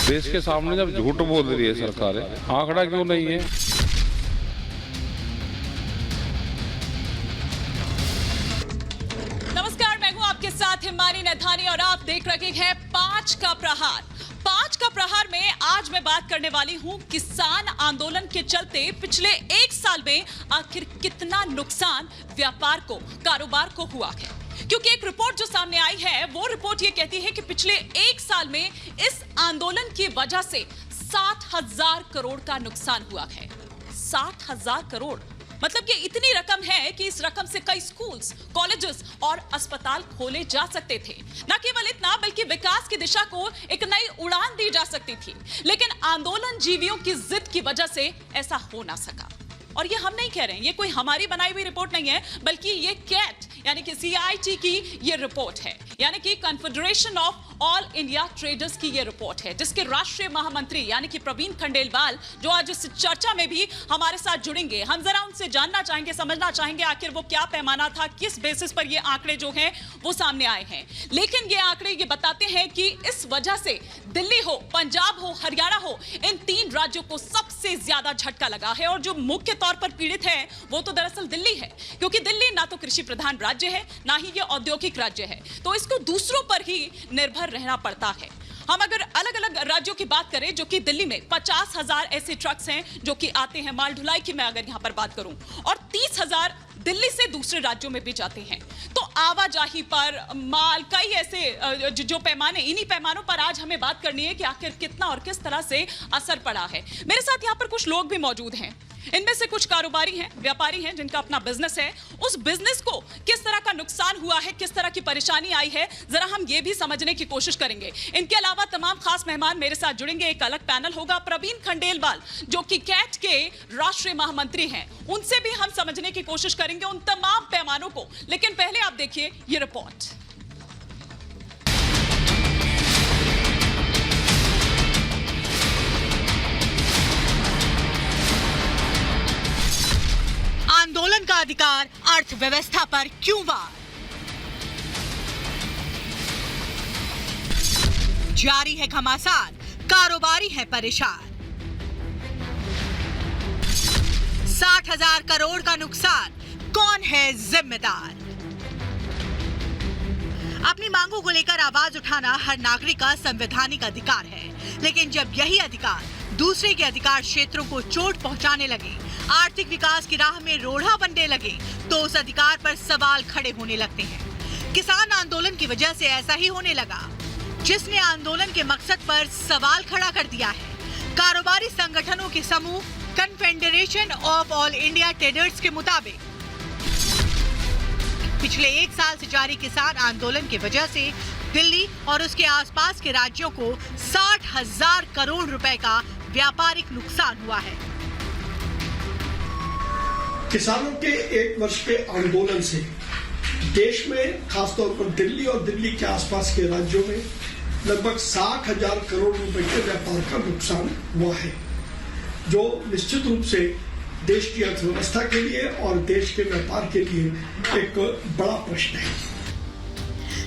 देश के सामने जब झूठ बोल रही है सरकारें, आंकड़ा क्यों नहीं है? नमस्कार, मैं हूं आपके साथ हिमानी नैथानी और आप देख रहे हैं 5 का प्रहार। 5 का प्रहार में आज मैं बात करने वाली हूं किसान आंदोलन के चलते पिछले 1 साल में आखिर कितना नुकसान व्यापार को, कारोबार को हुआ है। क्योंकि एक रिपोर्ट जो सामने आई है, वो रिपोर्ट ये कहती है कि पिछले 1 साल में इस आंदोलन की वजह से 60,000 करोड़ का नुकसान हुआ है। 60,000 करोड़ मतलब ये इतनी रकम है कि इस रकम से कई स्कूल्स, कॉलेजेस और अस्पताल खोले जा सकते थे। न केवल इतना, बल्कि विकास की दिशा को एक नई उड़ान दी जा सकती थी। लेकिन आंदोलन जीवियों की जिद की वजह से ऐसा हो ना सका। और ये हम नहीं कह रहे हैं, ये कोई हमारी बनाई हुई रिपोर्ट नहीं है, बल्कि ये कैट यानी कि CIT की ये रिपोर्ट है, यानी कि confederation of all India traders की ये रिपोर्ट है, जिसके राष्ट्रीय महामंत्री यानी कि प्रवीण खंडेलवाल जो आज इस चर्चा में भी हमारे साथ जुड़ेंगे। हम जरा उनसे जानना चाहेंगे, समझना चाहेंगे आखिर वो क्या पैमाना था, किस बेसिस पर ये आंकड़े जो हैं वो सामने आए हैं। लेकिन ये आंकड़े ये बताते हैं कि इस वजह से दिल्ली हो, पंजाब हो, हरियाणा हो, इन 3 राज्यों को सबसे ज्यादा झटका लगा है। और जो मुख्य तौर पर पीड़ित है वो तो दरअसल दिल्ली है, क्योंकि दिल्ली ना तो कृषि प्रधान राज्य है, ना ही ये औद्योगिक राज्य है, तो इसको दूसरों पर ही निर्भर रहना पड़ता है। हम अगर अलग अलग राज्यों की बात करें, जो कि दिल्ली में 50,000 ऐसे ट्रक्स हैं जो कि आते हैं, माल ढुलाई की मैं अगर यहां पर बात करूं, और 30,000 दिल्ली से दूसरे राज्यों में भी जाते हैं। तो आवाजाही पर माल कई ऐसे जो पैमाने, इन्हीं पैमानों पर आज हमें बात करनी है कि आखिर कितना और किस तरह से असर पड़ा है। मेरे साथ यहाँ पर कुछ लोग भी मौजूद हैं। इनमें से कुछ कारोबारी हैं, व्यापारी हैं, जिनका अपना बिजनेस है। उस बिजनेस को किस तरह का नुकसान हुआ है, किस तरह की परेशानी आई है, जरा हम ये भी समझने की कोशिश करेंगे। इनके अलावा तमाम खास मेहमान मेरे साथ जुड़ेंगे। एक अलग पैनल होगा, प्रवीण खंडेलवाल जो कि कैट के राष्ट्रीय महामंत्री हैं, उनसे भी हम समझने की कोशिश करेंगे उन तमाम पैमानों को। लेकिन पहले आप देखिए ये रिपोर्ट। आंदोलन का अधिकार अर्थव्यवस्था पर क्यों वार? जारी है घमासान, कारोबारी है परेशान। 60,000 करोड़ का नुकसान, कौन है जिम्मेदार? अपनी मांगों को लेकर आवाज उठाना हर नागरिक का संवैधानिक अधिकार है, लेकिन जब यही अधिकार दूसरे के अधिकार क्षेत्रों को चोट पहुंचाने लगे, आर्थिक विकास की राह में रोड़ा बनने लगे, तो उस अधिकार पर सवाल खड़े होने लगते हैं। किसान आंदोलन की वजह से ऐसा ही होने लगा, जिसने आंदोलन के मकसद पर सवाल खड़ा कर दिया है। कारोबारी संगठनों के समूह confederation of all India traders के मुताबिक पिछले 1 साल से जारी किसान आंदोलन की वजह से दिल्ली और उसके आसपास के राज्यों को 60,000 करोड़ रुपए का व्यापारिक नुकसान हुआ है। किसानों के 1 वर्ष के आंदोलन से देश में, खासतौर पर दिल्ली और दिल्ली के आसपास के राज्यों में लगभग 60,000 करोड़ रुपए के व्यापार का नुकसान हुआ है, जो निश्चित रूप से देश की अर्थव्यवस्था के लिए और देश के व्यापार के लिए एक बड़ा प्रश्न है।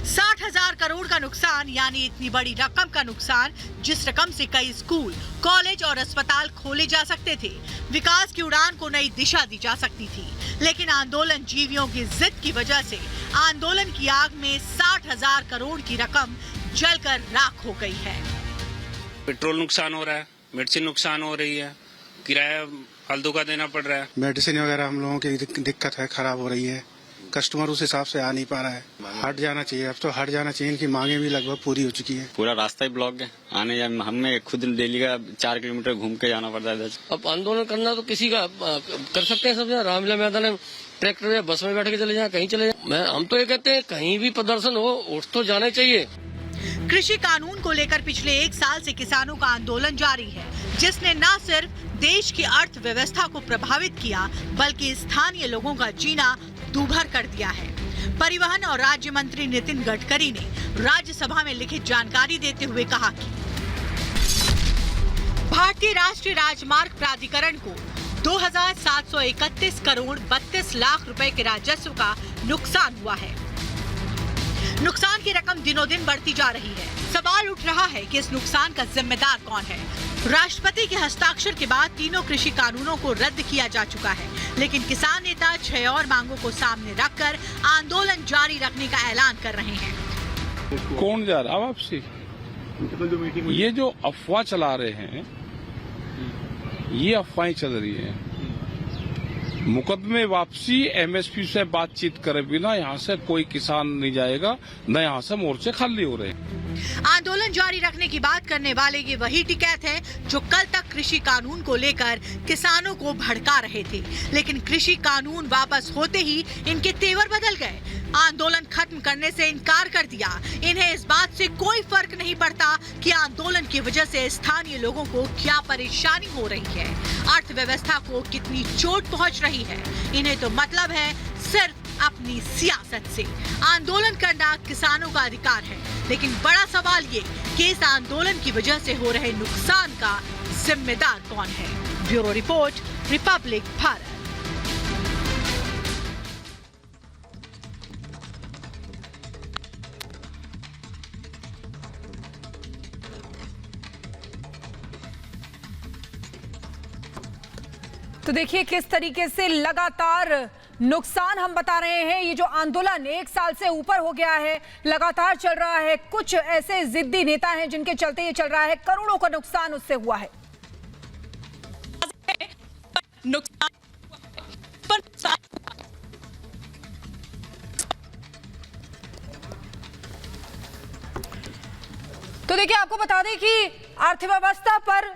60,000 करोड़ का नुकसान यानी इतनी बड़ी रकम का नुकसान, जिस रकम से कई स्कूल, कॉलेज और अस्पताल खोले जा सकते थे, विकास की उड़ान को नई दिशा दी जा सकती थी। लेकिन आंदोलन जीवियों की जिद की वजह से आंदोलन की आग में 60,000 करोड़ की रकम जलकर राख हो गई है। पेट्रोल नुकसान हो रहा है, मेडिसिन नुकसान हो रही है, किराया फालतू का देना पड़ रहा है, मेडिसिन वगैरह हम लोगों की दिक्कत है, खराब हो रही है, कस्टमर उस हिसाब से आ नहीं पा रहा है। हट जाना चाहिए, अब तो हट जाना चाहिए। इनकी मांगे भी लगभग पूरी हो चुकी है। पूरा रास्ता ही ब्लॉक है, आने जाने हमें खुद डेली का 4 किलोमीटर घूम के जाना पड़ता है। अब आंदोलन करना तो किसी का कर सकते हैं, सब रामलीला मैदान में ट्रैक्टर या बस में बैठ के चले जाए, कहीं चले जाए। हम तो ये कहते हैं कहीं भी प्रदर्शन हो, उठ तो जाने चाहिए। कृषि कानून को लेकर पिछले 1 साल से किसानों का आंदोलन जारी है, जिसने न सिर्फ देश की अर्थव्यवस्था को प्रभावित किया, बल्कि स्थानीय लोगों का जीना दूभर कर दिया है। परिवहन और राज्य मंत्री नितिन गडकरी ने राज्यसभा में लिखित जानकारी देते हुए कहा कि भारतीय राष्ट्रीय राजमार्ग प्राधिकरण को 2,731 करोड़ 32 लाख रुपए के राजस्व का नुकसान हुआ है। नुकसान की रकम दिनों दिन बढ़ती जा रही है। सवाल उठ रहा है कि इस नुकसान का जिम्मेदार कौन है। राष्ट्रपति के हस्ताक्षर के बाद तीनों कृषि कानूनों को रद्द किया जा चुका है, लेकिन किसान नेता 6 और मांगों को सामने रखकर आंदोलन जारी रखने का ऐलान कर रहे हैं। कौन जा रहा वापसी? ये जो अफवाह चला रहे हैं, ये अफवाहें चल रही है। मुकदमे वापसी एमएसपी से बातचीत करे बिना यहाँ से कोई किसान नहीं जाएगा, न यहाँ से मोर्चे खाली हो रहे हैं। आंदोलन जारी रखने की बात करने वाले ये वही टिकैत है जो कल तक कृषि कानून को लेकर किसानों को भड़का रहे थे, लेकिन कृषि कानून वापस होते ही इनके तेवर बदल गए। आंदोलन खत्म करने से इनकार कर दिया। इन्हें इस बात से कोई फर्क नहीं पड़ता कि आंदोलन की वजह से स्थानीय लोगों को क्या परेशानी हो रही है, अर्थव्यवस्था को कितनी चोट पहुंच रही है। इन्हें तो मतलब है सिर्फ अपनी सियासत से। आंदोलन करना किसानों का अधिकार है, लेकिन बड़ा सवाल ये कि इस आंदोलन की वजह से हो रहे नुकसान का जिम्मेदार कौन है। Bureau report, Republic Bharat. तो देखिए किस तरीके से लगातार नुकसान हम बता रहे हैं। ये जो आंदोलन 1 साल से ऊपर हो गया है, लगातार चल रहा है। कुछ ऐसे जिद्दी नेता हैं जिनके चलते ये चल रहा है। करोड़ों का नुकसान उससे हुआ है। तो देखिए आपको बता दें कि अर्थव्यवस्था पर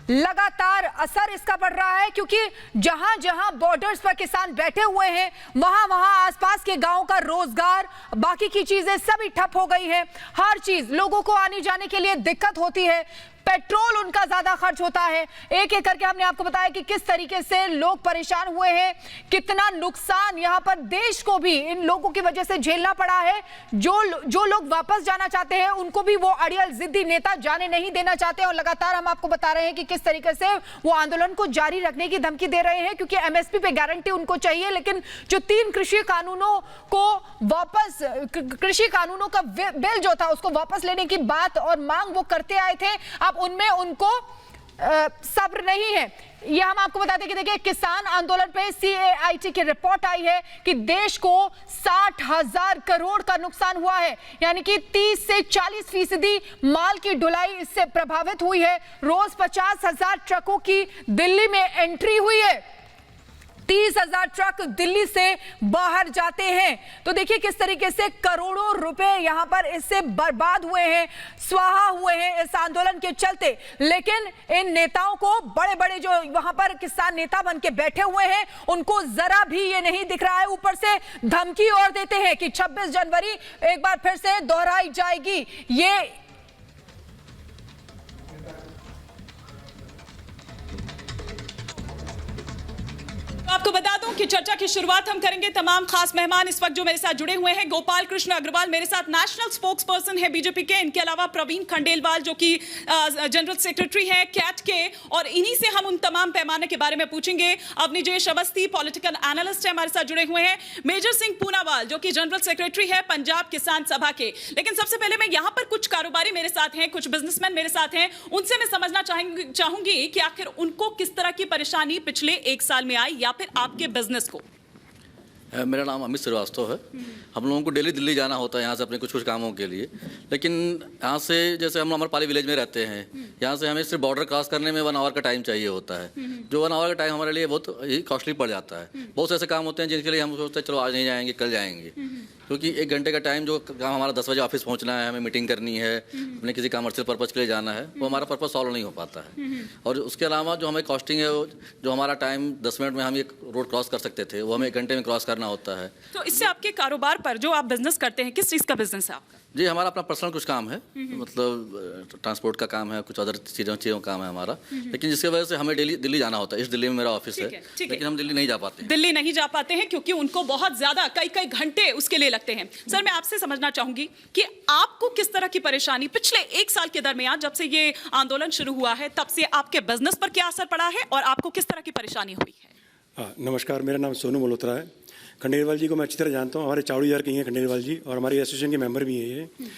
लगातार असर इसका पड़ रहा है, क्योंकि जहां जहां बॉर्डर्स पर किसान बैठे हुए हैं, वहां वहां आसपास के गांव का रोजगार, बाकी की चीजें सभी ठप हो गई है। हर चीज, लोगों को आने जाने के लिए दिक्कत होती है, पेट्रोल उनका ज्यादा खर्च होता है। एक एक करके हमने आपको बताया कि किस तरीके से लोग परेशान हुए हैं, कितना नुकसान यहां पर देश को भी इन लोगों की वजह से झेलना पड़ा है। जो लोग वापस जाना चाहते हैं उनको भी वो अड़ियल जिद्दी नेता जाने नहीं देना चाहते, और लगातार हम आपको बता रहे हैं कि किस तरीके से वो आंदोलन को जारी रखने की धमकी दे रहे हैं, क्योंकि एमएसपी पे गारंटी उनको चाहिए। लेकिन जो 3 कृषि कानूनों को वापस, कृषि कानूनों का बिल जो था उसको वापस लेने की बात और मांग वो करते आए थे, अब उनमें उनको सब्र नहीं है। ये हम आपको बताते कि देखिए किसान आंदोलन पे CAIT की रिपोर्ट आई है कि देश को 60,000 करोड़ का नुकसान हुआ है, यानी कि 30 से 40% माल की ढुलाई इससे प्रभावित हुई है। रोज 50,000 ट्रकों की दिल्ली में एंट्री हुई है। 30,000 ट्रक दिल्ली से बाहर जाते हैं। तो देखिए किस तरीके से करोड़ों रुपए यहां पर इससे बर्बाद हुए हैं, स्वाहा हुए हैं इस आंदोलन के चलते। लेकिन इन नेताओं को, बड़े बड़े जो वहां पर किसान नेता बन के बैठे हुए हैं, उनको जरा भी ये नहीं दिख रहा है। ऊपर से धमकी और देते हैं कि 26 जनवरी एक बार फिर से दोहराई जाएगी। ये आपको बता दूं कि चर्चा की शुरुआत हम करेंगे। तमाम खास मेहमान इस वक्त जो मेरे साथ जुड़े हुए हैं। गोपाल कृष्ण अग्रवाल मेरे साथ नेशनल स्पोक्स पर्सन है बीजेपी के, इनके अलावा प्रवीण खंडेलवाल जो कि जनरल सेक्रेटरी है कैट के, और इन्हीं से हम उन तमाम पैमाने के बारे में पूछेंगे। अवनीजेश अवस्थी पॉलिटिकल एनालिस्ट है, हमारे साथ जुड़े हुए हैं। मेजर सिंह पूनावाल जो कि जनरल सेक्रेटरी है पंजाब किसान सभा के। लेकिन सबसे पहले मैं यहाँ पर कुछ कारोबारी मेरे साथ हैं, कुछ बिजनेसमैन मेरे साथ हैं, उनसे मैं समझना चाहूंगी कि आखिर उनको किस तरह की परेशानी पिछले 1 साल में आई, या फिर आपके बिजनेस को। मेरा नाम अमित श्रीवास्तव है। हम लोगों को डेली दिल्ली जाना होता है यहाँ से अपने कुछ कामों के लिए, लेकिन यहाँ से जैसे हम अमरपाली विलेज में रहते हैं, यहाँ से हमें सिर्फ बॉर्डर क्रॉस करने में 1 आवर का टाइम चाहिए होता है, जो 1 आवर का टाइम हमारे लिए बहुत ही कॉस्टली पड़ जाता है। बहुत से ऐसे काम होते हैं जिनके लिए हम सोचते हैं चलो आज नहीं जाएंगे कल जाएंगे, क्योंकि 1 घंटे का टाइम, जो काम हमारा 10 बजे ऑफिस पहुंचना है, हमें मीटिंग करनी है, अपने किसी कमर्शियल पर्पज़ के लिए जाना है, वो हमारा पर्पज़ सॉल्व नहीं हो पाता है। और उसके अलावा जो हमें कॉस्टिंग है, जो हमारा टाइम 10 मिनट में हम एक रोड क्रॉस कर सकते थे, वो हमें 1 घंटे में क्रॉस करना होता है। तो इससे आपके कारोबार पर, जो आप बिजनेस करते हैं, किस चीज़ का बिजनेस है आपका? जी हमारा अपना पर्सनल कुछ काम है, मतलब ट्रांसपोर्ट का काम है, कुछ अदर चीज़ों का काम है हमारा, लेकिन जिसकी वजह से हमें डेली दिल्ली जाना होता है। इस दिल्ली में मेरा ऑफिस है, लेकिन हम दिल्ली नहीं जा पाते। दिल्ली नहीं जा पाते हैं क्योंकि उनको बहुत ज्यादा कई घंटे उसके लिए लगते हैं। सर मैं आपसे समझना चाहूंगी कि आपको किस तरह की परेशानी पिछले 1 साल के दरमियान, जब से ये आंदोलन शुरू हुआ है, तब से आपके बिजनेस पर क्या असर पड़ा है और आपको किस तरह की परेशानी हुई है? नमस्कार, मेरा नाम सोनू मल्होत्रा है। खंडेलवाल जी को मैं अच्छी तरह जानता हूँ, हमारे चावड़ी यार के हैं खंडेलवाल जी, और हमारी एसोसिएशन के मेंबर भी हैं ये।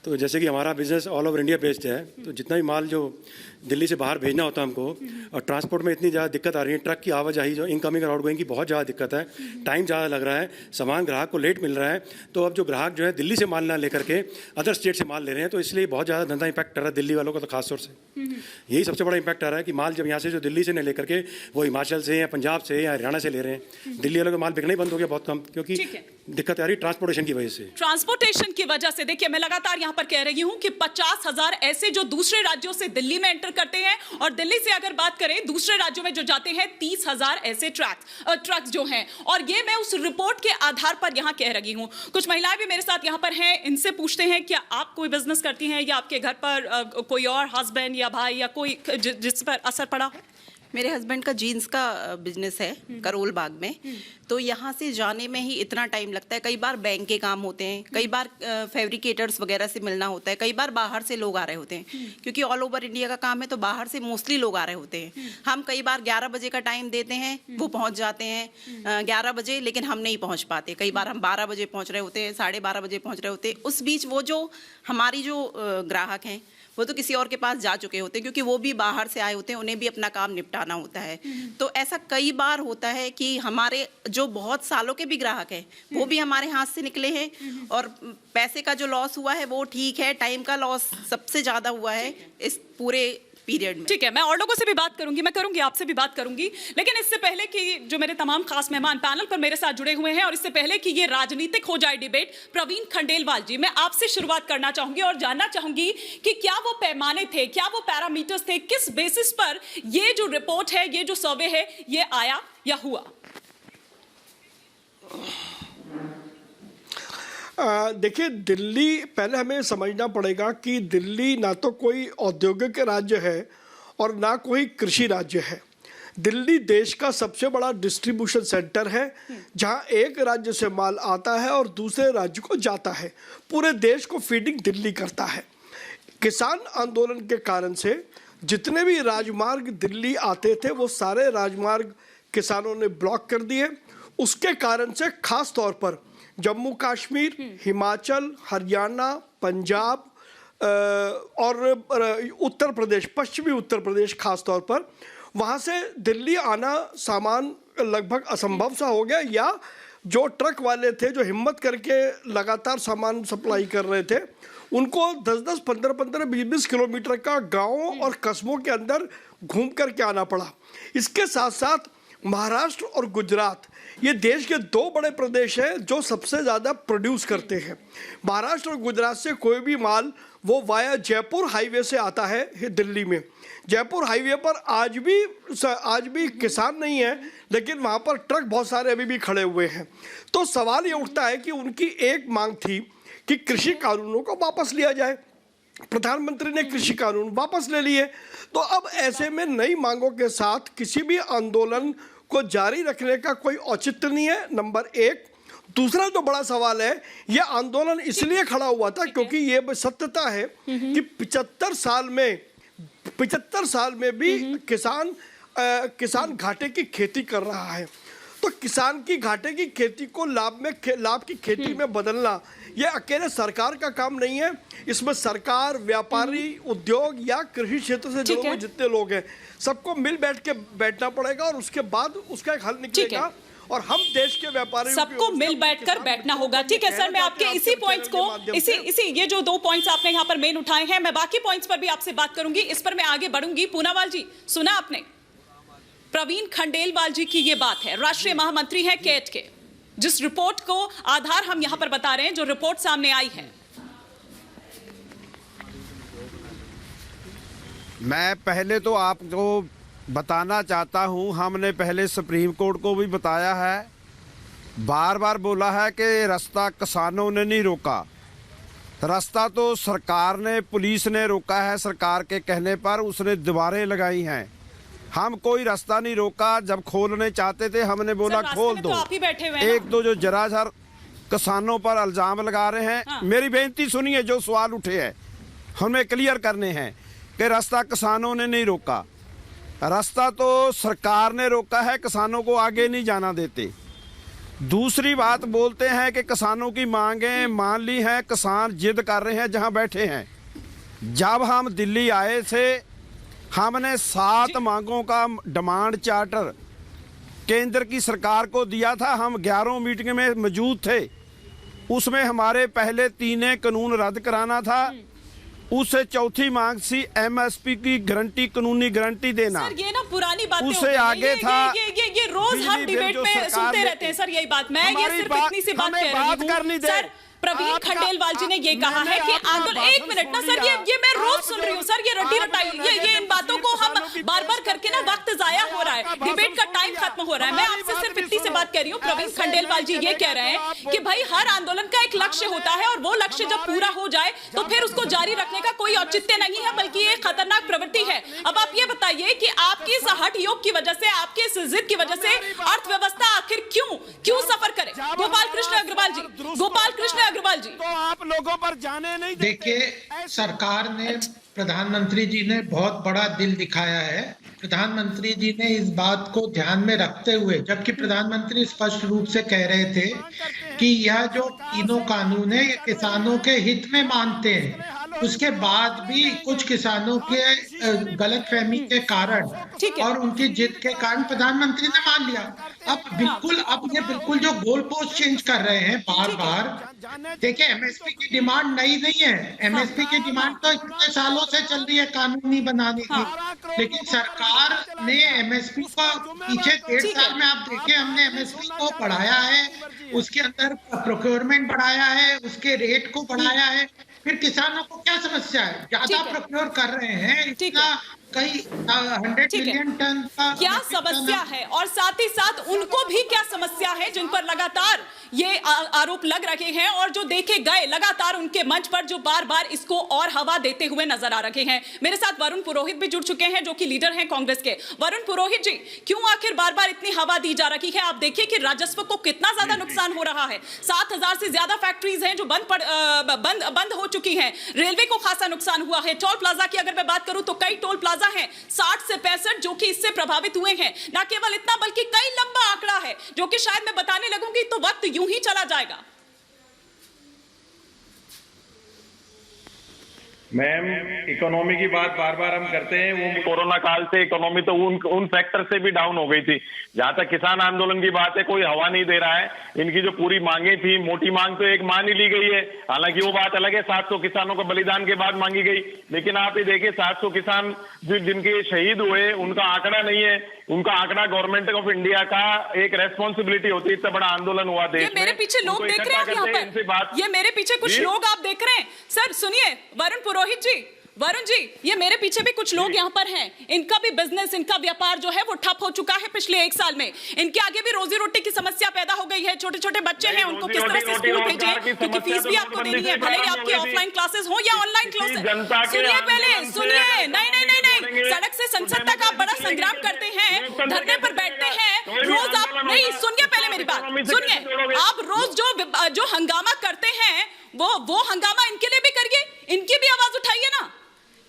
तो जैसे कि हमारा business all over India based है, तो जितना भी माल जो दिल्ली से बाहर भेजना होता है हमको, और ट्रांसपोर्ट में इतनी ज़्यादा दिक्कत आ रही है, ट्रक की आवाजाही जो इनकमिंग और आउटगोइंग की बहुत ज़्यादा दिक्कत है, टाइम ज़्यादा लग रहा है, सामान ग्राहक को लेट मिल रहा है। तो अब जो ग्राहक जो है दिल्ली से माल ना लेकर के अदर स्टेट से माल ले रहे हैं, तो इसलिए बहुत ज़्यादा धंधा इंपैक्ट कर रहा है दिल्ली वालों को, तो खास तौर से यही सबसे बड़ा इंपैक्ट आ रहा है कि माल जब यहाँ से जो दिल्ली से नहीं लेकर के वो हिमाचल से या पंजाब से या हरियाणा से ले रहे हैं, दिल्ली वालों का माल बिकना ही बंद हो गया बहुत कम, क्योंकि दिक्कत आ रही है ट्रांसपोर्टेशन की वजह से। ट्रांसपोर्टेशन की वजह से देखिए, मैं लगातार यहां पर कह रही हूं कि 50,000 ऐसे जो दूसरे राज्यों से दिल्ली में एंटर करते हैं, और दिल्ली से अगर बात करें दूसरे राज्यों में जो जाते हैं 30,000 ऐसे ट्रक्स जो हैं। और ये मैं उस रिपोर्ट के आधार पर यहां कह रही हूं। कुछ महिलाएं भी मेरे साथ यहां पर हैं, इनसे पूछते हैं क्या आप कोई बिजनेस करती हैं, या आपके घर पर कोई और हस्बैंड या भाई या कोई जिस पर असर पड़ा हो? मेरे हस्बैंड का जीन्स का बिजनेस है करोल बाग में, तो यहाँ से जाने में ही इतना टाइम लगता है। कई बार बैंक के काम होते हैं, कई बार फैब्रिकेटर्स वगैरह से मिलना होता है, कई बार बाहर से लोग आ रहे होते हैं, क्योंकि ऑल ओवर इंडिया का काम है, तो बाहर से मोस्टली लोग आ रहे होते हैं। हम कई बार 11 बजे का टाइम देते हैं, वो पहुँच जाते हैं 11 बजे, लेकिन हम नहीं पहुँच पाते। कई बार हम 12 बजे पहुँच रहे होते हैं, 12:30 बजे पहुँच रहे होते हैं। उस बीच वो जो हमारी जो ग्राहक हैं वो तो किसी और के पास जा चुके होते हैं, क्योंकि वो भी बाहर से आए होते हैं, उन्हें भी अपना काम निपटाना होता है। तो ऐसा कई बार होता है कि हमारे जो बहुत सालों के भी ग्राहक हैं वो भी हमारे हाथ से निकले हैं, और पैसे का जो लॉस हुआ है वो ठीक है, टाइम का लॉस सबसे ज़्यादा हुआ है इस पूरे पीरियड में। ठीक है, मैं और लोगों से भी बात करूंगी, मैं करूंगी आपसे भी बात करूंगी, लेकिन इससे पहले कि जो मेरे तमाम खास मेहमान पैनल पर मेरे साथ जुड़े हुए हैं, और इससे पहले कि ये राजनीतिक हो जाए डिबेट, प्रवीण खंडेलवाल जी, मैं आपसे शुरुआत करना चाहूंगी और जानना चाहूंगी कि क्या वो पैमाने थे, क्या वो पैरामीटर्स थे, किस बेसिस पर ये जो रिपोर्ट है, ये जो सर्वे है, ये आया या हुआ? देखिए, दिल्ली, पहले हमें समझना पड़ेगा कि दिल्ली ना तो कोई औद्योगिक राज्य है और ना कोई कृषि राज्य है। दिल्ली देश का सबसे बड़ा डिस्ट्रीब्यूशन सेंटर है, जहां एक राज्य से माल आता है और दूसरे राज्य को जाता है। पूरे देश को फीडिंग दिल्ली करता है। किसान आंदोलन के कारण से जितने भी राजमार्ग दिल्ली आते थे वो सारे राजमार्ग किसानों ने ब्लॉक कर दिए। उसके कारण से खास तौर पर जम्मू कश्मीर, हिमाचल, हरियाणा, पंजाब और उत्तर प्रदेश, पश्चिमी उत्तर प्रदेश खास तौर पर, वहाँ से दिल्ली आना सामान लगभग असंभव सा हो गया। या जो ट्रक वाले थे जो हिम्मत करके लगातार सामान सप्लाई कर रहे थे, उनको 10-10, 15-15, 20-20 किलोमीटर का गाँव और कस्बों के अंदर घूम करके आना पड़ा। इसके साथ साथ महाराष्ट्र और गुजरात, ये देश के दो बड़े प्रदेश हैं जो सबसे ज़्यादा प्रोड्यूस करते हैं। महाराष्ट्र और गुजरात से कोई भी माल वो वाया जयपुर हाईवे से आता है दिल्ली में। जयपुर हाईवे पर आज भी किसान नहीं है, लेकिन वहाँ पर ट्रक बहुत सारे अभी भी खड़े हुए हैं। तो सवाल ये उठता है कि उनकी एक मांग थी कि कृषि कानूनों को वापस लिया जाए। प्रधानमंत्री ने कृषि कानून वापस ले लिए। तो अब ऐसे में नई मांगों के साथ किसी भी आंदोलन को जारी रखने का कोई औचित्य नहीं है, नंबर एक। दूसरा जो बड़ा सवाल है, यह आंदोलन इसलिए खड़ा हुआ था क्योंकि ये सत्यता है कि 75 साल में भी किसान घाटे की खेती कर रहा है। तो किसान की घाटे की खेती को लाभ की खेती में बदलना, यह अकेले सरकार का काम नहीं है। इसमें सरकार, व्यापारी, उद्योग या कृषि क्षेत्र से जुड़े हुए जितने लोग हैं, सबको मिल बैठना पड़ेगा, और उसके बाद उसका एक हल निकलेगा। और हम देश के व्यापारी सबको मिल बैठकर बैठना होगा। ठीक है सर, मैं आपके इसी पॉइंट्स को ये जो 2 पॉइंट्स आपने यहाँ पर मेन उठाए हैं, मैं बाकी पॉइंट्स पर भी आपसे बात करूंगी, इस पर मैं आगे बढ़ूंगी। पूनावाल जी, सुना आपने प्रवीण खंडेलवाल जी की ये बात है, राष्ट्रीय महामंत्री है कैट के, जिस रिपोर्ट को आधार हम यहां पर बता रहे हैं, जो रिपोर्ट सामने आई है। मैं पहले तो आपको बताना चाहता हूं, हमने पहले सुप्रीम कोर्ट को भी बताया है, बार बार बोला है कि रास्ता किसानों ने नहीं रोका, रास्ता तो सरकार ने, पुलिस ने रोका है। सरकार के कहने पर उसने दीवारें लगाई हैं, हम कोई रास्ता नहीं रोका। जब खोलने चाहते थे हमने बोला खोल दो। आप ही बैठे हुए हैं। एक दो जो जरा किसानों पर इल्जाम लगा रहे हैं, हाँ। मेरी बेनती सुनिए, जो सवाल उठे हैं हमें क्लियर करने हैं कि रास्ता किसानों ने नहीं रोका, रास्ता तो सरकार ने रोका है, किसानों को आगे नहीं जाना देते। दूसरी बात बोलते हैं कि किसानों की मांगें मान ली हैं, किसान जिद कर रहे हैं जहां बैठे हैं। जब हम दिल्ली आए थे हमने 7 मांगों का डिमांड चार्टर केंद्र की सरकार को दिया था। हम 11 मीटिंग में मौजूद थे। उसमें हमारे पहले 3 कानून रद्द कराना था। उससे चौथी मांग थी MSP की गारंटी, कानूनी गारंटी देना। सर ये ना पुरानी बातें उससे आगे था ये रोज हम डिबेट में सुनते रहते हैं सर यही बात। मैं ये सिर्फ इतनी सी बात कह रही हूँ सर। प्रवीण खंडेलवाल जी ने ये कहा है कि आंदोलन, 1 मिनट ना सर, ये मैं रोज सुन रही हूँ सर, ये रटी रटाई, ये इन बातों को हम बार बार करके ना वक्त जाया हो रहा है, डिबेट का टाइम खत्म हो रहा है। मैं आपसे सिर्फ इतनी सी बात कह रही हूँ। प्रवीण खंडेलवाल जी ये कह रहे हैं कि भाई हर आंदोलन का एक लक्ष्य होता है और वो लक्ष्य जब पूरा हो जाए तो फिर उसको जारी रखने का कोई औचित्य नहीं है, बल्कि ये खतरनाक प्रवृत्ति है। अब आप ये बताइए कि आपकी इस हठ योग की वजह से, आपकी इस जिद की वजह से अर्थव्यवस्था आखिर क्यों सफर करे? गोपाल कृष्ण अग्रवाल जी, गोपाल कृष्ण अग्रवाल जी, आप लोगों पर जाने नहीं। देखिए, सरकार ने, प्रधानमंत्री जी ने बहुत बड़ा दिल दिखाया है। प्रधानमंत्री जी ने इस बात को ध्यान में रखते हुए, जबकि प्रधानमंत्री स्पष्ट रूप से कह रहे थे कि यह जो तीनों कानून है ये किसानों के हित में मानते हैं, उसके बाद भी कुछ किसानों के गलतफहमी के कारण और उनकी जिद के कारण प्रधानमंत्री ने मान लिया। अब ये बिल्कुल जो गोल पोस्ट चेंज कर रहे हैं बार बार। देखिए, MSP की डिमांड नई नहीं है। MSP की डिमांड तो इतने सालों से चल रही है कानूनी बनाने की, लेकिन सरकार ने MSP को पीछे 1.5 साल में आप देखिए हमने MSP को बढ़ाया है, उसके अंदर प्रोक्योरमेंट बढ़ाया है, उसके रेट को बढ़ाया है। फिर किसानों को क्या समस्या है? ज्यादा प्रोक्योर कर रहे हैं, इतना कई 100 मिलियन टन का क्या समस्या है? और साथ ही साथ उनको भी क्या समस्या है जिन पर लगातार ये आरोप लग रहे हैं और जो देखे गए लगातार उनके मंच पर, जो बार बार इसको और हवा देते हुए नजर आ रहे हैं। मेरे साथ वरुण पुरोहित भी जुड़ चुके हैं जो कि लीडर हैं कांग्रेस के। वरुण पुरोहित जी, क्यों आखिर बार बार इतनी हवा दी जा रही है? आप देखिए कि राजस्व को कितना ज्यादा नुकसान हो रहा है। 7000 से ज्यादा फैक्ट्रीज हैं जो बंद हो चुकी हैं। रेलवे को खासा नुकसान हुआ है। टोल प्लाजा की अगर मैं बात करूं तो कई टोल प्लाजा हैं 60 से 65 जो कि इससे प्रभावित हुए हैं। ना केवल इतना बल्कि कई लंबा आंकड़ा है जो कि शायद मैं बताने लगूंगी तो वक्त यूं ही चला जाएगा। मैम, इकोनॉमी की बात बार बार हम करते हैं, वो कोरोना काल से इकोनॉमी तो उन फैक्टर से भी डाउन हो गई थी। जहां तक किसान आंदोलन की बात है, कोई हवा नहीं दे रहा है। इनकी जो पूरी मांगे थी, मोटी मांग तो एक मान ही ली गई है। हालांकि वो बात अलग है, 700 किसानों को बलिदान के बाद मांगी गई, लेकिन आप ये देखिए 700 किसान जिनके शहीद हुए उनका आंकड़ा नहीं है। उनका आंकड़ा गवर्नमेंट ऑफ इंडिया का एक रेस्पॉन्सिबिलिटी होती है। इतना बड़ा आंदोलन हुआ देश में। मेरे पीछे लोग देख रहे हैं यहाँ पर, ये मेरे पीछे कुछ लोग आप देख रहे हैं। सर सुनिए वरुण पुरोहित जी, वरुण जी, ये मेरे पीछे भी कुछ लोग यहाँ पर हैं। इनका भी बिजनेस, इनका व्यापार जो है वो ठप हो चुका है पिछले 1 साल में। इनके आगे भी रोजी रोटी की समस्या पैदा हो गई है। छोटे छोटे बच्चे हैं, उनको किस तरह से स्कूल भेजें, क्योंकि फीस भी आपको देनी है, भले ही आपकी ऑफलाइन क्लासेस हो या ऑनलाइन क्लासेस। सुनिए पहले, सुनिए, नहीं, सड़क से संसद तक आप बड़ा संग्राम करते हैं, धरने पर बैठते हैं रोज। आप नहीं, सुनिए पहले मेरी बात सुनिए। आप रोज जो हंगामा करते हैं वो हंगामा इनके लिए भी करिए, इनकी भी आवाज उठाइए ना,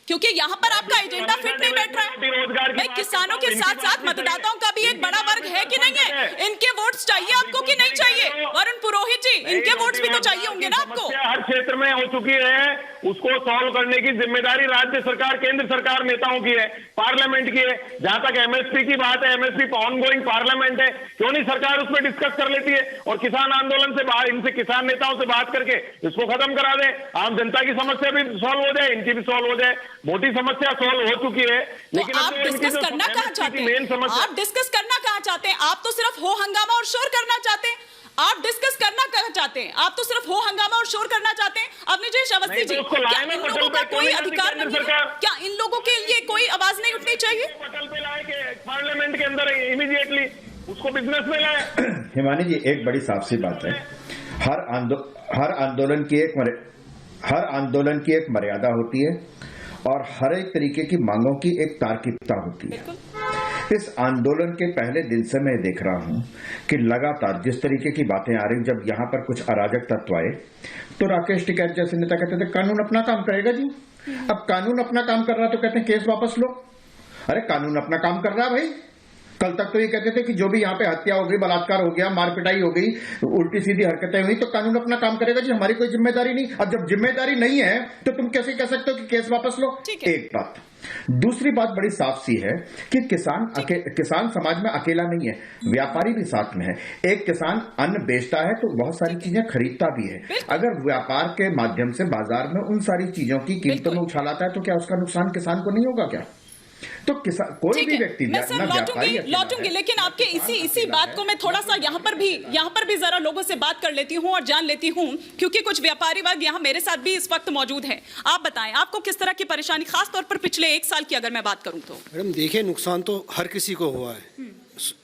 क्योंकि यहाँ पर आपका एजेंडा फिट नहीं बैठ रहा है। भाई किसानों के साथ साथ मतदाताओं का भी एक बड़ा वर्ग है कि नहीं है? इनके वोट्स चाहिए आपको कि नहीं चाहिए? वरुण पुरोहित जी, इनके वोट्स भी तो चाहिए होंगे ना आपको। हर क्षेत्र में हो चुकी है, उसको सॉल्व करने की जिम्मेदारी राज्य सरकार, केंद्र सरकार नेताओं की है, पार्लियामेंट की है। जहां तक MSP की बात है, MSP ऑनगोइंग पार्लियामेंट है, क्यों नहीं सरकार उस पर डिस्कस कर लेती है और किसान आंदोलन से बाहर इनसे किसान नेताओं से बात करके इसको खत्म करा दे। आम जनता की समस्या भी सॉल्व हो जाए, इनकी भी सॉल्व हो जाए। मोटी समस्या सॉल्व हो चुकी है, लेकिन आप डिस्कस करना कहाँ चाहते हैं? आप डिस्कस करना कहाँ चाहते हैं? आप तो सिर्फ हो हंगामा और शोर करना चाहते हैं। आप डिस्कस करना कहाँ चाहते हैं? आप तो सिर्फ हो हंगामा और शोर करना चाहते हैं। अवनीश अवस्थी जी, क्या इन लोगों का कोई अधिकार नहीं है? क्या इन लोगों के लिए कोई आवाज नहीं उठनी चाहिए? पटल पे लाए के पार्लियामेंट के अंदर इमीडिएटली उसको बिजनेस में लाए। हिमानी जी, एक बड़ी साफ सी बात है, हर आंदोलन की एक मर्यादा होती है और हर एक तरीके की मांगों की एक तार्किकता होती है। इस आंदोलन के पहले दिन से मैं देख रहा हूं कि लगातार जिस तरीके की बातें आ रही, जब यहां पर कुछ अराजक तत्व आए तो राकेश टिकैत जैसे नेता कहते थे कानून अपना काम करेगा जी। अब कानून अपना काम कर रहा तो कहते हैं केस वापस लो। अरे कानून अपना काम कर रहा है भाई, कल तक तो ये कहते थे कि जो भी यहाँ पे हत्या हो गई, बलात्कार हो गया, मारपिटाई हो गई, उल्टी सीधी हरकतें हुई तो कानून अपना काम करेगा जी, हमारी कोई जिम्मेदारी नहीं। अब जब जिम्मेदारी नहीं है तो तुम कैसे कह सकते हो कि केस वापस लो? एक बात। दूसरी बात बड़ी साफ सी है कि किसान समाज में अकेला नहीं है, व्यापारी भी साथ में है। एक किसान अन्न बेचता है तो बहुत सारी चीजें खरीदता भी है। अगर व्यापार के माध्यम से बाजार में उन सारी चीजों की कीमतों में उछाल आता है तो क्या उसका नुकसान किसान को नहीं होगा क्या? तो कोई भी व्यक्ति मैं सर लौटूंगी, लेकिन आपके इसी बात को मैं थोड़ा सा यहाँ पर भी जरा लोगों से बात कर लेती हूँ और जान लेती हूँ, क्योंकि कुछ व्यापारी वर्ग यहाँ मेरे साथ भी इस वक्त मौजूद है। आप बताएं, आपको किस तरह की परेशानी, खास तौर पर पिछले 1 साल की अगर मैं बात करूँ तो? मैडम देखिए, नुकसान तो हर किसी को हुआ है।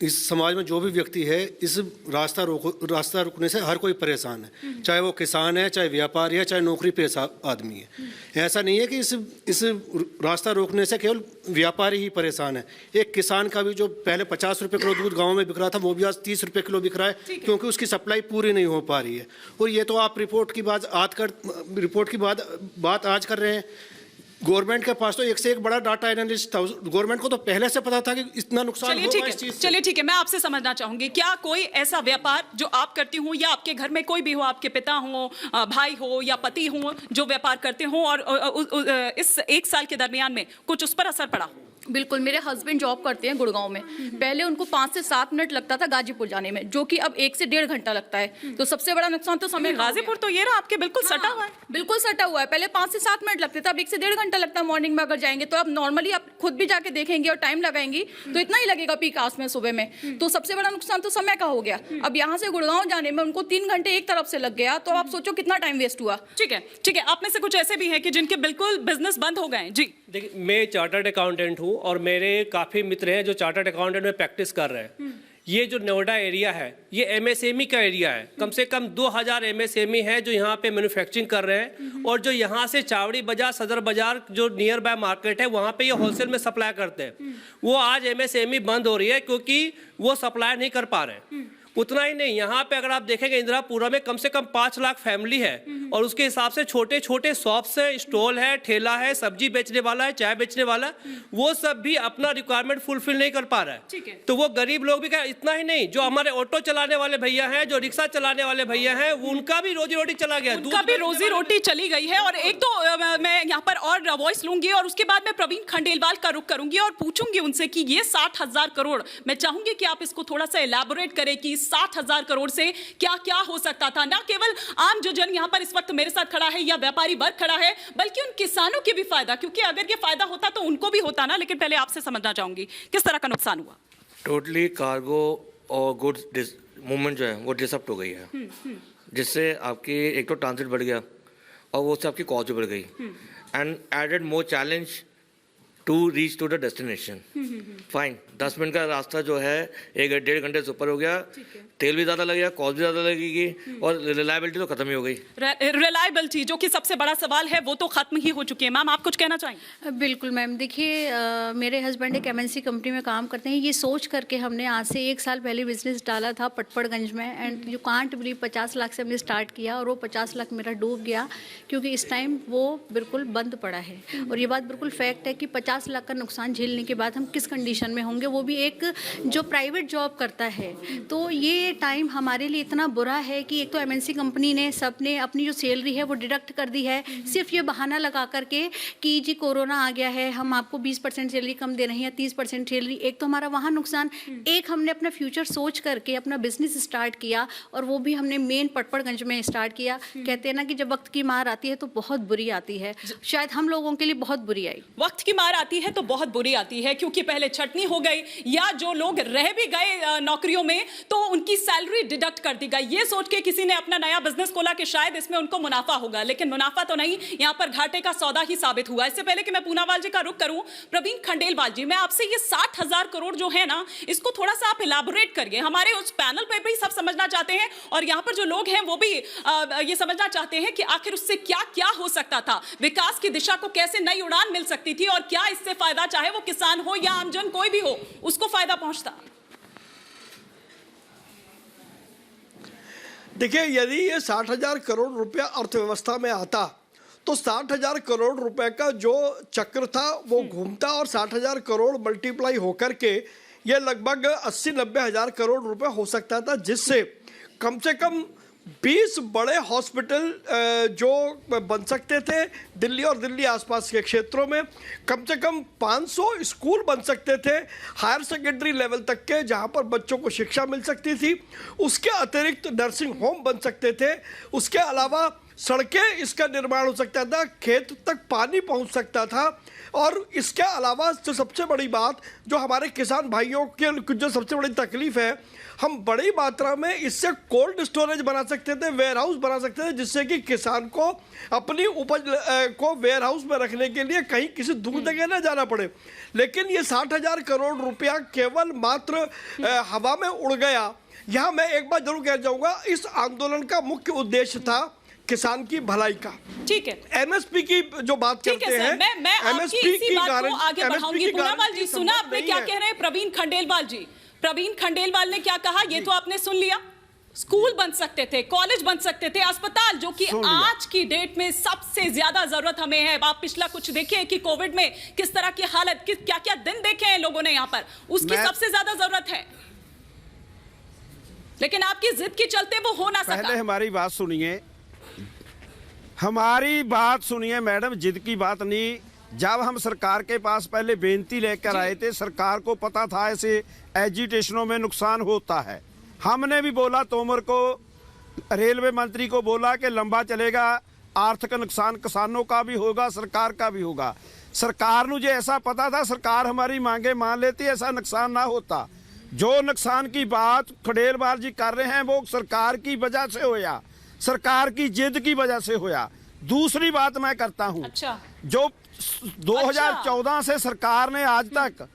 इस समाज में जो भी व्यक्ति है, इस रास्ता रुकने से हर कोई परेशान है, चाहे वो किसान है, चाहे व्यापारी है, चाहे नौकरी पेशा आदमी है। ऐसा नहीं है कि इस रास्ता रोकने से केवल व्यापारी ही परेशान है। एक किसान का भी जो पहले 50 रुपए किलो दूध गांव में बिक रहा था, वो भी आज 30 रुपए किलो बिक रहा है, क्योंकि उसकी सप्लाई पूरी नहीं हो पा रही है। और ये तो आप रिपोर्ट की बात आज कर रहे हैं। गवर्नमेंट के पास तो एक से एक बड़ा डाटा एनालिस्ट था, गवर्नमेंट को तो पहले से पता था कि इतना नुकसान होगा इस चीज से। चलिए ठीक है, मैं आपसे समझना चाहूंगी, क्या कोई ऐसा व्यापार जो आप करती हो या आपके घर में कोई भी हो, आपके पिता हो, भाई हो या पति हो, जो व्यापार करते हो और इस 1 साल के दरमियान में कुछ उस पर असर पड़ा? बिल्कुल। मेरे हस्बैंड जॉब करते हैं गुड़गांव में। पहले उनको 5 से 7 मिनट लगता था गाजीपुर जाने में, जो कि अब 1 से 1.5 घंटा लगता है। तो सबसे बड़ा नुकसान तो समय। गाजीपुर तो ये रहा आपके बिल्कुल सटा हुआ है। बिल्कुल सटा हुआ है। पहले 5 से 7 मिनट लगते थे, अब 1 से 1.5 घंटा लगता है मॉर्निंग में अगर जाएंगे तो। अब नॉर्मली आप खुद भी जाके देखेंगे और टाइम लगाएंगी तो इतना ही लगेगा पीक आवर्स में सुबह में। तो सबसे बड़ा नुकसान तो समय का हो गया। अब यहाँ से गुड़गांव जाने में उनको 3 घंटे एक तरफ से लग गया, तो आप सोचो कितना टाइम वेस्ट हुआ। ठीक है, आप में से कुछ ऐसे भी हैं कि जिनके बिल्कुल बिजनेस बंद हो गए? जी देखिए, मैं चार्टर्ड अकाउंटेंट हूँ और मेरे काफ़ी मित्र हैं जो चार्टर्ड अकाउंटेंट में प्रैक्टिस कर रहे हैं। ये जो नोएडा एरिया है, ये एमएसएमई का एरिया है। कम से कम 2000 एमएसएमई है जो यहाँ पे मैन्युफैक्चरिंग कर रहे हैं, और जो यहाँ से चावड़ी बाजार, सदर बाजार, जो नियर बाय मार्केट है, वहाँ पे ये होलसेल में सप्लाई करते हैं। वो आज एमएसएमई बंद हो रही है क्योंकि वो सप्लाई नहीं कर पा रहे। उतना ही नहीं, यहाँ पे अगर आप देखेंगे इंदिरापुरा में कम से कम 5 लाख फैमिली है, और उसके हिसाब से छोटे छोटे शॉप्स है, स्टॉल है, ठेला है, सब्जी बेचने वाला है, चाय बेचने वाला, वो सब भी अपना रिक्वायरमेंट फुलफिल नहीं कर पा रहा है। तो वो गरीब लोग भी, इतना ही नहीं, जो हमारे ऑटो चलाने वाले भैया हैं, जो रिक्शा चलाने वाले भैया हैं, उनका भी रोजी रोटी चला गया, उनका भी रोजी रोटी चली गई है। और एक तो मैं यहाँ पर और वॉइस लूंगी और उसके बाद मैं प्रवीण खंडेलवाल का रुख करूंगी और पूछूंगी उनसे कि ये 60,000 करोड़, मैं चाहूंगी कि आप इसको थोड़ा सा एलैबोरेट करें कि 60,000 करोड़ से क्या क्या हो सकता था। ना केवल आम जो जन यहाँ पर इस वक्त मेरे साथ खड़ा है या व्यापारी वर्ग खड़ा है, बल्कि उन किसानों के भी फायदा, क्योंकि अगर ये फायदा होता तो उनको भी होता ना। लेकिन पहले आपसे समझना चाहूंगी किस तरह का नुकसान हुआ। टोटली कार्गो और गुड्स मूवमेंट जो है वो डिसअप्ट हो गई है, जिससे आपकी एक तो ट्रांजिट बढ़ गया और वो से आपकी कॉस्ट बढ़ गई, and added more challenge to reach to the destination. Fine, 10 minute का रास्ता जो है 1-1.5 घंटे से ऊपर हो गया, तेल भी ज़्यादा लगेगा, कॉस्ट भी ज़्यादा लगेगी, और रिलायबिलिटी तो खत्म ही हो गई। रिलायबिलिटी जो कि सबसे बड़ा सवाल है, वो तो खत्म ही हो चुकी है। मैम, आप कुछ कहना चाहेंगे? बिल्कुल मैम, देखिए मेरे हस्बैंड एक MNC कंपनी में काम करते हैं। ये सोच करके हमने आज से 1 साल पहले बिजनेस डाला था पटपड़गंज में, and you can't believe 50 lakh से हमने स्टार्ट किया और वो 50 लाख मेरा डूब गया, क्योंकि इस टाइम वो बिल्कुल बंद पड़ा है। और ये बात बिल्कुल फैक्ट है कि 50 लाख का नुकसान झेलने के बाद हम किस कंडीशन में होंगे, वो भी एक जो प्राइवेट जॉब करता है। तो ये टाइम हमारे लिए इतना बुरा है कि एक तो MNC कंपनी ने सबने अपनी जो सैलरी है वो डिडक्ट कर दी है, सिर्फ ये बहाना लगा करके कि जी कोरोना आ गया है, हम आपको 20% सैलरी कम दे रहे हैं या 30% सैलरी। एक तो हमारा वहाँ नुकसान, एक हमने अपना फ्यूचर सोच करके अपना बिजनेस स्टार्ट किया, और वो भी हमने मेन पटपड़गंज में स्टार्ट किया। कहते हैं ना कि जब वक्त की मार आती है तो बहुत बुरी आती है, शायद हम लोगों के लिए बहुत बुरी आई। वक्त की मार आती है तो बहुत बुरी आती है, क्योंकि पहले छटनी हो गई, या जो लोग रह भी गए नौकरियों में तो उनकी सैलरी डिडक्ट कर दी गई, ये सोच के किसी ने अपना नया बिजनेस खोला कि शायद इसमें उनको मुनाफा होगा, लेकिन मुनाफा तो नहीं, यहाँ पर घाटे का सौदा ही साबित हुआ। इससे पहले कि मैं पूनावाल जी का रुख करूं, प्रवीण खंडेलवाल जी, मैं आपसे ये 60,000 करोड़ जो है ना, इसको थोड़ा सा आप इलाबोरेट करिए। हमारे उस पैनल पे भी सब समझना चाहते हैं और यहाँ पर जो लोग हैं वो भी ये समझना चाहते हैं कि आखिर उससे क्या क्या हो सकता था, विकास की दिशा को कैसे नई उड़ान मिल सकती थी, और क्या इससे फायदा, चाहे वो किसान हो या आमजन कोई भी हो, उसको फायदा पहुंचता। देखिए, यदि ये 60,000 करोड़ रुपया अर्थव्यवस्था में आता तो 60,000 करोड़ रुपए का जो चक्र था वो घूमता, और 60,000 करोड़ मल्टीप्लाई होकर के ये लगभग 80-90 हजार करोड़ रुपए हो सकता था, जिससे कम से कम 20 बड़े हॉस्पिटल जो बन सकते थे दिल्ली और दिल्ली आसपास के क्षेत्रों में, कम से कम 500 स्कूल बन सकते थे हायर सेकेंडरी लेवल तक के, जहां पर बच्चों को शिक्षा मिल सकती थी। उसके अतिरिक्त नर्सिंग होम बन सकते थे, उसके अलावा सड़कें इसका निर्माण हो सकता था, खेत तक पानी पहुंच सकता था, और इसके अलावा जो सबसे बड़ी बात, जो हमारे किसान भाइयों के जो सबसे बड़ी तकलीफ है, हम बड़ी मात्रा में इससे कोल्ड स्टोरेज बना सकते थे, वेयर हाउस बना सकते थे, जिससे कि किसान को अपनी उपज को वेयर हाउस में रखने के लिए कहीं किसी दूर जगह न जाना पड़े। लेकिन ये 60,000 करोड़ रुपया केवल मात्र हवा में उड़ गया। यहाँ मैं एक बात जरूर कह जाऊँगा, इस आंदोलन का मुख्य उद्देश्य था किसान की भलाई का। ठीक है, एमएसपी की जो बात करते हैं, मैं एमएसपी इसी बात को आगे बढ़ाऊंगी। पूनावाल जी, सुना आपने क्या कह रहे हैं प्रवीण खंडेलवाल जी? प्रवीण खंडेलवाल ने क्या कहा ये तो आपने सुन लिया। स्कूल बन सकते थे, कॉलेज बन सकते थे, अस्पताल, जो कि आज की डेट में सबसे ज्यादा जरूरत हमें है। आप पिछला कुछ देखिए कि कोविड में किस तरह की हालत, क्या क्या दिन देखे हैं लोगों ने यहाँ पर, उसकी सबसे ज्यादा जरूरत है। लेकिन आपकी जिद के चलते वो हो ना सका। पहले हमारी बात सुनिए, हमारी बात सुनिए मैडम, जिद की बात नहीं। जब हम सरकार के पास पहले बेनती लेकर आए थे, सरकार को पता था ऐसे एजिटेशनों में नुकसान होता है। हमने भी बोला, तोमर को, रेलवे मंत्री को बोला कि लंबा चलेगा, आर्थिक नुकसान किसानों का भी होगा, सरकार का भी होगा। सरकार मुझे ऐसा पता था, सरकार हमारी मांगे मान लेती, ऐसा नुकसान ना होता। जो नुकसान की बात खंडेलवाल जी कर रहे हैं वो सरकार की वजह से होया, सरकार की जिद की वजह से होया। दूसरी बात मैं करता हूं, अच्छा। जो 2014 से सरकार ने आज तक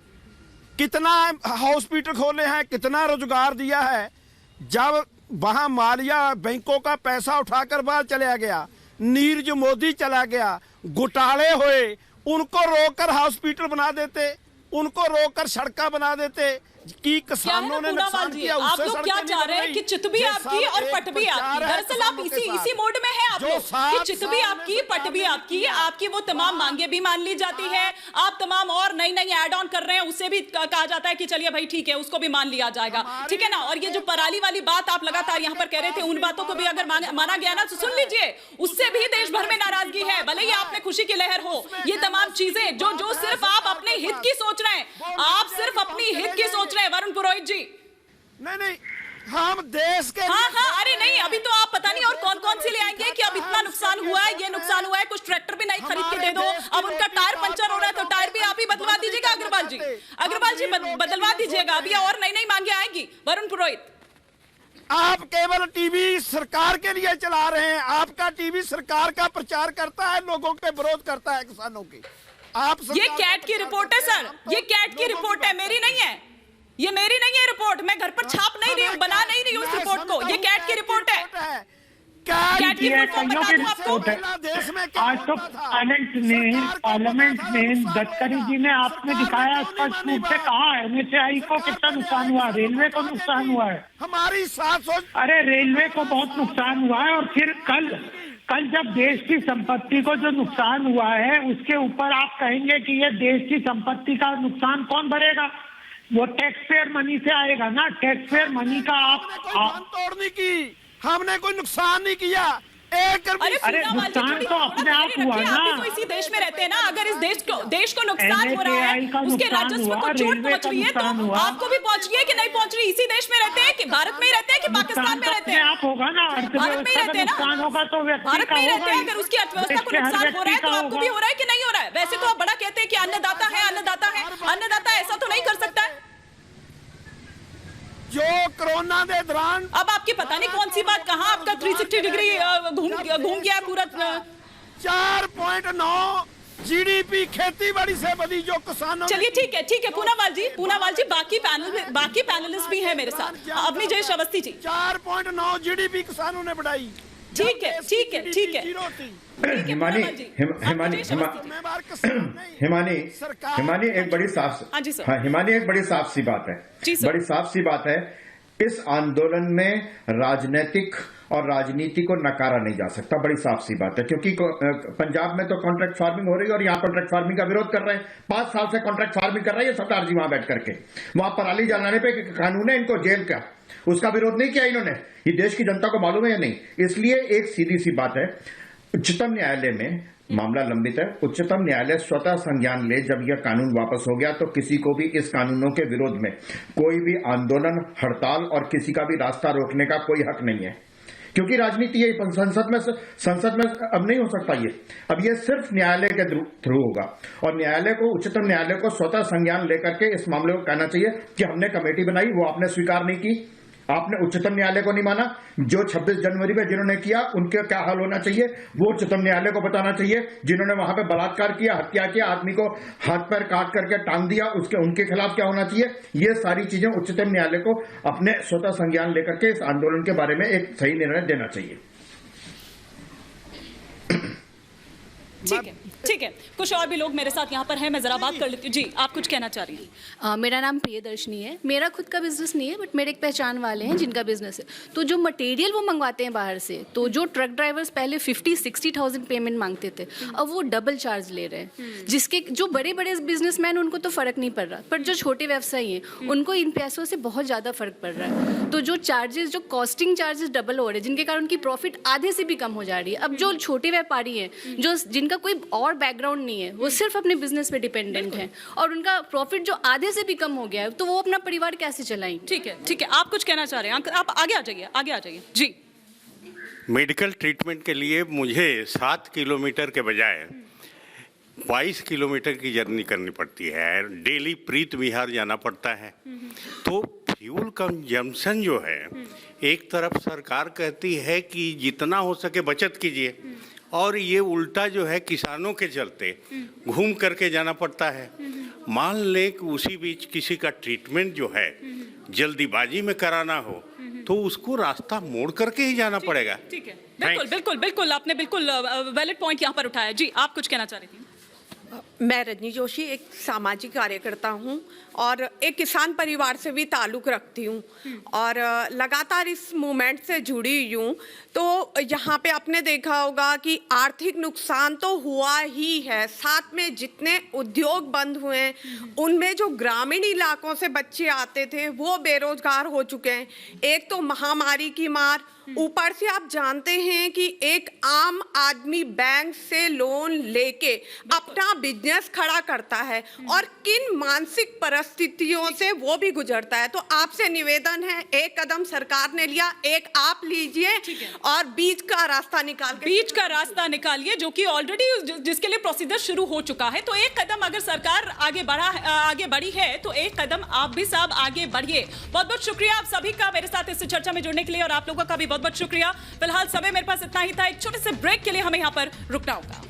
कितना हॉस्पिटल खोले हैं, कितना रोजगार दिया है। जब वहां मालिया बैंकों का पैसा उठाकर बाहर चला गया, नीरज मोदी चला गया, घोटाले हुए, उनको रोककर हॉस्पिटल बना देते, उनको रोककर सड़का बना देते कि किसानों ने नुकसान किया। आप लोग क्या चाह रहे हैं कि चित भी आपकी और पट भी आपकी? दरअसल आप इसी मोड में हैं आप लोग कि चित भी आपकी, पट भी आपकी। आपकी वो तमाम मांगे भी मान ली जाती है, आप तमाम और नई नई ऐड ऑन कर रहे हैं, उससे भी कहा जाता है कि चलिए भाई ठीक है, उसको भी मान लिया जाएगा, ठीक है ना। और ये जो पराली वाली बात आप लगातार यहाँ पर कह रहे थे, उन बातों को भी अगर माना गया ना तो सुन लीजिए, उससे भी देश भर में नाराजगी है। भले ही आप में खुशी की लहर हो, ये तमाम चीजें जो सिर्फ आप अपने हित की सोच रहे हैं, आप सिर्फ अपनी हित की सोच रहे हैं वरुण पुरोहित जी। नहीं, हम देश के अरे नहीं, अभी तो आप पता नहीं और कौन कौन से ले आएंगे कि अब इतना नुकसान हुआ है, ये नुकसान हुआ है, कुछ ट्रैक्टर भी नहीं खरीद के दे दो, अब उनका टायर पंचर हो रहा है तो टायर भी आप ही बदलवा दीजिएगा। अग्रवाल जी बदलवा दीजिएगा, अभी और नई मांगे आएंगी। वरुण पुरोहित, आप केवल टीवी सरकार के लिए चला रहे हैं, आपका टीवी सरकार का प्रचार करता है, लोगों के विरोध करता है, किसानों के। ये कैट की रिपोर्ट है सर, ये कैट की रिपोर्ट है, मेरी नहीं है, ये मेरी नहीं है रिपोर्ट। मैं घर पर छाप नहीं रही हूँ, बना नहीं रही हूँ इस रिपोर्ट को, ये कैट की रिपोर्ट है। कैट की रिपोर्ट है। आज तो पार्लियामेंट में गडकरी जी ने आपने दिखाया स्पष्ट रूप से कहा एनएचएआई को कितना नुकसान हुआ, रेलवे को नुकसान हुआ है, हमारी साथ सोच। अरे रेलवे को बहुत नुकसान हुआ है। और फिर कल जब देश की संपत्ति को जो नुकसान हुआ है उसके ऊपर आप कहेंगे कि ये देश की संपत्ति का नुकसान कौन भरेगा? वो टैक्स पेयर मनी से आएगा ना। टैक्स पेयर मनी का आप तोड़ने की हमने कोई नुकसान नहीं किया। अरे नुकसान तो अपने आप हुआ ना। तो इसी देश में रहते हैं ना, अगर इस देश को नुकसान हो रहा है, उसके राजस्व को चोट पहुंच रही है, तो आपको भी पहुंच रही है कि नहीं पहुंच रही? इसी देश में रहते हैं कि भारत में ही रहते हैं कि पाकिस्तान में रहते हैं? आप होगा ना, भारत में ही रहते हैं ना, भारत में ही रहते हैं। अगर उसकी अर्थव्यवस्था को नुकसान हो रहा है तो आपको भी हो रहा है कि नहीं हो रहा है? वैसे तो आप बड़ा कहते हैं कि अन्नदाता है, अन्नदाता है, अन्नदाता ऐसा तो नहीं कर सकता है जो कोरोना के दौरान। अब आपकी पता नहीं कौन सी बात कहाँ आपका 360 डिग्री घूम गया पूरा। 4.9 जीडीपी खेती बाड़ी से बढ़ी जो किसानों। चलिए ठीक है पूनावाल जी बाकी पैनलिस्ट भी हैं मेरे साथ। अपनी जय अवस्थी जी, 4.9 जीडीपी किसानों ने बढ़ाई। ठीक है हिमानी एक बड़ी साफ सी बात है, बड़ी साफ सी बात है। इस आंदोलन में राजनीतिक और राजनीति को नकारा नहीं जा सकता, बड़ी साफ सी बात है। क्योंकि पंजाब में तो कॉन्ट्रैक्ट फार्मिंग हो रही है और यहाँ कॉन्ट्रैक्ट फार्मिंग का विरोध कर रहे हैं। 5 साल से कॉन्ट्रैक्ट फार्मिंग कर रहे हैं सरदार जी वहां बैठ करके। वहां पराली जलाने पे कानून है इनको जेल का, उसका विरोध नहीं किया इन्होंने। ये देश की जनता को मालूम है या नहीं? इसलिए एक सीधी सी बात है, उच्चतम न्यायालय में मामला लंबित है। उच्चतम न्यायालय स्वतः संज्ञान ले, जब यह कानून वापस हो गया तो किसी को भी इस कानूनों के विरोध में कोई भी आंदोलन, हड़ताल और किसी का भी रास्ता रोकने का कोई हक नहीं है। क्योंकि राजनीति ये संसद में अब नहीं हो सकता। ये अब ये सिर्फ न्यायालय के थ्रू होगा और न्यायालय को, उच्चतम न्यायालय को स्वतः संज्ञान लेकर के इस मामले को कहना चाहिए कि हमने कमेटी बनाई, वो आपने स्वीकार नहीं की, आपने उच्चतम न्यायालय को नहीं माना। जो 26 जनवरी में जिन्होंने किया उनके क्या हाल होना चाहिए वो उच्चतम न्यायालय को बताना चाहिए। जिन्होंने वहां पे बलात्कार किया, हत्या किया, आदमी को हाथ पैर काट करके टांग दिया, उनके खिलाफ क्या होना चाहिए, ये सारी चीजें उच्चतम न्यायालय को अपने स्वतः संज्ञान लेकर के इस आंदोलन के बारे में एक सही निर्णय देना चाहिए। ठीक है, कुछ और भी लोग मेरे साथ यहाँ पर हैं, मैं जरा बात कर लेती हूँ। जी, आप कुछ कहना चाह रही हैं? मेरा नाम प्रियदर्शनी है। मेरा खुद का बिजनेस नहीं है, बट मेरे एक पहचान वाले हैं जिनका बिजनेस है। तो जो मटेरियल वो मंगवाते हैं बाहर से, तो जो ट्रक ड्राइवर्स पहले 50-60,000 पेमेंट मांगते थे, अब वो डबल चार्ज ले रहे हैं। जिसके जो बड़े बड़े बिजनेसमैन उनको तो फर्क नहीं पड़ रहा, पर जो छोटे व्यवसायी हैं उनको इन पैसों से बहुत ज़्यादा फर्क पड़ रहा है। तो जो चार्जेस, जो कॉस्टिंग चार्जेस डबल हो रहे हैं, जिनके कारण उनकी प्रॉफिट आधे से भी कम हो जा रही है। अब जो छोटे व्यापारी हैं, जो जिनका कोई और बैकग्राउंड नहीं है, वो सिर्फ अपने बिजनेस पे डिपेंडेंट हैं और उनका प्रॉफिट जो आधे से भी कम हो गया है, तो वो अपना परिवार कैसे चलाएंगे? ठीक है, आप कुछ कहना चाह रहे हैं? आप आगे आ जाइए। जी, मेडिकल ट्रीटमेंट के लिए मुझे 7 किलोमीटर के बजाय 22 किलोमीटर की जर्नी करनी पड़ती है। डेली प्रीत विहार जाना पड़ता है। तो फ्यूल कंजम्पशन जो है, एक तरफ सरकार कहती है कि जितना हो सके बचत कीजिए, और ये उल्टा जो है किसानों के चलते घूम करके जाना पड़ता है। मान लें कि उसी बीच किसी का ट्रीटमेंट जो है जल्दीबाजी में कराना हो तो उसको रास्ता मोड़ करके ही जाना पड़ेगा। ठीक है, बिल्कुल आपने बिल्कुल वैलिड पॉइंट यहाँ पर उठाया। जी, आप कुछ कहना चाह रही थी? मैं रजनी जोशी एक सामाजिक कार्यकर्ता हूं और एक किसान परिवार से भी ताल्लुक़ रखती हूं और लगातार इस मूवमेंट से जुड़ी हुई हूं। तो यहाँ पे आपने देखा होगा कि आर्थिक नुकसान तो हुआ ही है, साथ में जितने उद्योग बंद हुए हैं उनमें जो ग्रामीण इलाकों से बच्चे आते थे वो बेरोजगार हो चुके हैं। एक तो महामारी की मार, ऊपर से आप जानते हैं कि एक आम आदमी बैंक से लोन लेके अपना बिजनेस खड़ा करता है और किन मानसिक परिस्थितियों से वो भी गुजरता है। तो आपसे निवेदन है, एक कदम सरकार ने लिया, एक आप लीजिए और बीच का रास्ता निकालिए, जो कि ऑलरेडी जिसके लिए प्रोसीजर शुरू हो चुका है। तो एक कदम अगर सरकार आगे बढ़ी है तो एक कदम आप भी साहब आगे बढ़िए। बहुत बहुत शुक्रिया आप सभी का मेरे साथ इस चर्चा में जुड़ने के लिए और आप लोगों का भी बहुत बहुत शुक्रिया। फिलहाल समय मेरे पास इतना ही था। एक छोटे से ब्रेक के लिए हमें यहाँ पर रुकना होगा।